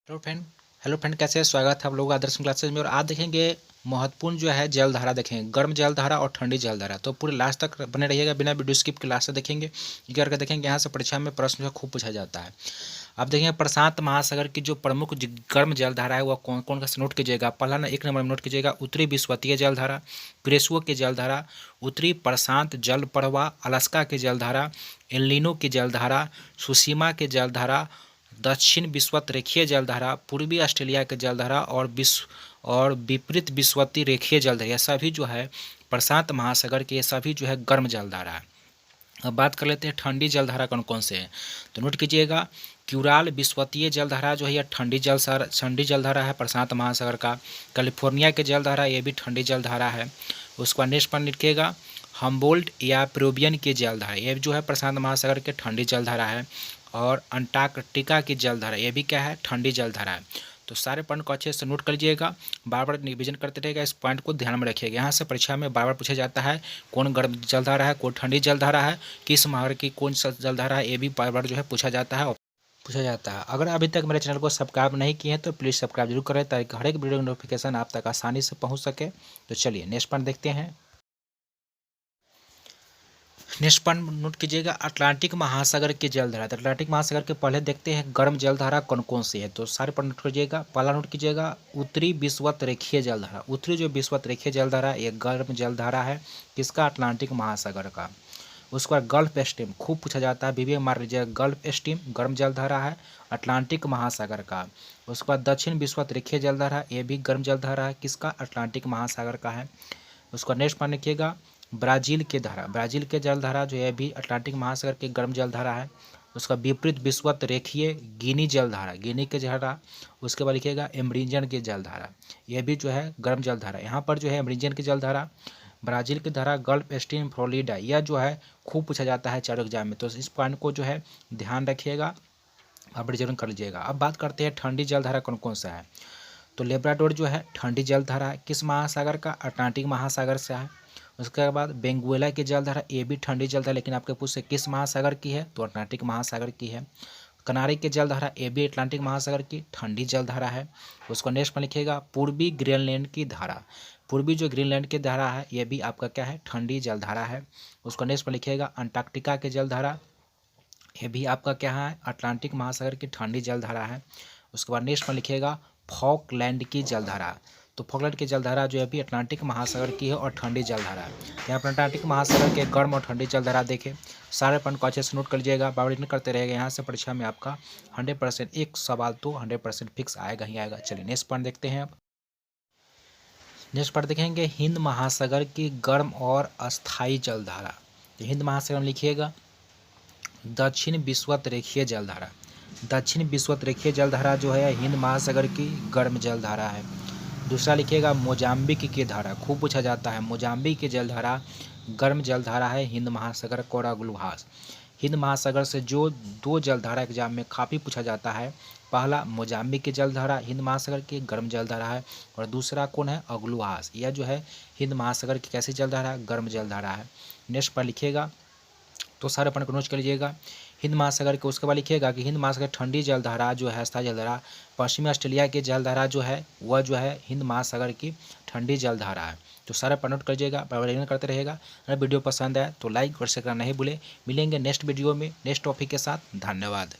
Hello friend कैसे हैं? स्वागत है आप लोगों का आदर्श क्लासेज में। और आज देखेंगे महत्वपूर्ण जो है जलधारा देखेंगे, गर्म जलधारा और ठंडी जलधारा। तो पूरे लास्ट तक बने रहिएगा, बिना वीडियो स्किप के लास्ट तक देखेंगे। ये करके देखेंगे यहाँ से परीक्षा में प्रश्न जो खूब पूछा जाता है। अब देखेंगे प्रशांत महासागर की जो प्रमुख गर्म जलधारा है वह कौन कौन का नोट कीजिएगा। पहला ना 1 नंबर में नोट कीजिएगा उत्तरी विश्वतीय जलधारा, ग्रीष्मों की जलधारा, उत्तरी प्रशांत जल प्रवाह, अलास्का की जलधारा, एल्निनो की जलधारा, सुशीमा की जलधारा, दक्षिण विषुवत रेखीय जलधारा, पूर्वी ऑस्ट्रेलिया के जलधारा और विपरीत विषुवतीय रेखीय जलधारा। यह सभी जो है प्रशांत महासागर के, ये सभी जो है गर्म जलधारा है। अब बात कर लेते हैं ठंडी जलधारा कौन कौन से हैं। तो नोट कीजिएगा क्यूराल विषुवतीय जलधारा जो है यह ठंडी जलधारा है प्रशांत महासागर का। कैलिफोर्निया के जलधारा ये भी ठंडी जलधारा है। उसके बाद नेक्स्ट पर लिखिएगा हम्बोल्ट या पेरुवियन की जलधारा, ये जो है प्रशांत महासागर के ठंडी जलधारा है। और अंटार्कटिका की जलधारा ये भी क्या है, ठंडी जलधारा है। तो सारे पॉइंट को अच्छे से नोट कर लीजिएगा, बार बार रिविजन करते रहेगा, इस पॉइंट को ध्यान में रखिएगा। यहाँ से परीक्षा में बार बार पूछा जाता है कौन गर्म जलधारा है, कौन ठंडी जलधारा है, किस महासागर की कौन सा जलधारा है, ये भी बार बार जो है पूछा जाता है। अगर अभी तक मेरे चैनल को सब्सक्राइब नहीं किए हैं तो प्लीज़ सब्सक्राइब जरूर करें, ताकि हर एक वीडियो की नोटिफिकेशन आप तक आसानी से पहुँच सके। तो चलिए नेक्स्ट पॉइंट देखते हैं। नेक्स्ट पॉइंट नोट कीजिएगा अटलांटिक महासागर की जलधारा। तो अटलांटिक महासागर के पहले देखते हैं गर्म जलधारा कौन कौन सी है। तो सारे पॉइंट नोट कीजिएगा। पहला नोट कीजिएगा उत्तरी विषुवत रेखीय जलधारा। उत्तरी जो विषुवत रेखीय जलधारा ये गर्म जलधारा है किसका, अटलांटिक महासागर का। उसके बाद गल्फ स्ट्रीम खूब पूछा जाता है, बीबी मार लीजिएगा, गल्फ स्ट्रीम गर्म जलधारा है अटलांटिक महासागर का। उसके बाद दक्षिण विषुवत रेखीय जलधारा ये भी गर्म जलधारा है किसका, अटलांटिक महासागर का है। उसका नेक्स्ट पॉइंट लिखिएगा ब्राज़ील के धारा, ब्राज़ील के जलधारा जो है भी अटलांटिक महासागर की गर्म जलधारा है। उसका विपरीत विषुवत रेखीय गिनी जलधारा, गिनी के जलधारा। उसके बाद लिखिएगा एमरीजन की जलधारा, यह भी जो है गर्म जलधारा। यहाँ पर जो है एमरीजन की जलधारा, ब्राज़ील की धारा, गल्फ स्ट्रीम, फ्लोरिडा, यह जो है खूब पूछा जाता है चारों एग्जाम में। तो इस पॉइंट को जो है ध्यान रखिएगा, आप रिजर्व कर लीजिएगा। अब बात करते हैं ठंडी जलधारा कौन कौन सा है। तो लेब्राडोर जो है ठंडी जलधारा है किस महासागर का, अटलांटिक महासागर से है। उसके बाद बेंगुएला की जलधारा ये भी ठंडी जलधारा, लेकिन आपके पूछ से किस महासागर की है, तो अटलांटिक महासागर की है। कनारी की जलधारा ये भी अटलांटिक महासागर की ठंडी जलधारा है। उसको नेक्स्ट में लिखिएगा पूर्वी ग्रीनलैंड की धारा, पूर्वी जो ग्रीनलैंड की धारा है ये भी आपका क्या है, ठंडी जलधारा है। उसको नेक्स्ट में लिखिएगा अंटार्कटिका की जलधारा, ये भी आपका क्या है, अटलांटिक महासागर की ठंडी जलधारा है। उसके बाद नेक्स्ट में लिखिएगा फॉकलैंड की जलधारा। तो फॉकलैंड की जलधारा जो है भी अटलांटिक महासागर की है और ठंडी जलधारा है। यहाँ पर अटलांटिक महासागर के गर्म और ठंडी जलधारा देखें, सारे पॉइंट को अच्छे से नोट कर लीजिएगा, बावरिंग करते रहेगा। यहाँ से परीक्षा में आपका 100% एक सवाल तो 100% फिक्स आएगा ही आएगा। चलिए नेक्स्ट पॉइंट देखते हैं। अब नेक्स्ट पॉइंट देखेंगे हिंद महासागर की गर्म और अस्थायी जलधारा। तो हिंद महासागर में लिखिएगा दक्षिण विषुवत रेखीय जलधारा, दक्षिण विषुवत रेखीय जलधारा जो है हिंद महासागर की गर्म जलधारा है। दूसरा लिखिएगा मोजाम्बिक की धारा, खूब पूछा जाता है, मोजाम्बिक की जलधारा गर्म जलधारा है हिंद महासागर कोरागुलहास। हिंद महासागर से जो दो जलधारा एग्जाम में काफ़ी पूछा जाता है, पहला मोजाम्बिक की जलधारा हिंद महासागर की गर्म जलधारा है, और दूसरा कौन है, अगलुहास, यह जो है हिंद महासागर की कैसी जलधारा है, गर्म जलधारा है। नेक्स्ट पर लिखिएगा, तो सारे पॉइंट को नोट कर लीजिएगा हिंद महासागर के। उसके बाद लिखिएगा कि हिंद महासागर ठंडी जलधारा जो है अस्थायी जलधारा, पश्चिमी ऑस्ट्रेलिया की जलधारा जो है वह जो है हिंद महासागर की ठंडी जलधारा है। तो सारे पॉइंट नोट कर लीजिएगा, परिवर्तन करते रहेगा। अगर वीडियो पसंद आए तो लाइक और शेयर करना नहीं भूले। मिलेंगे नेक्स्ट वीडियो में नेक्स्ट टॉपिक के साथ। धन्यवाद।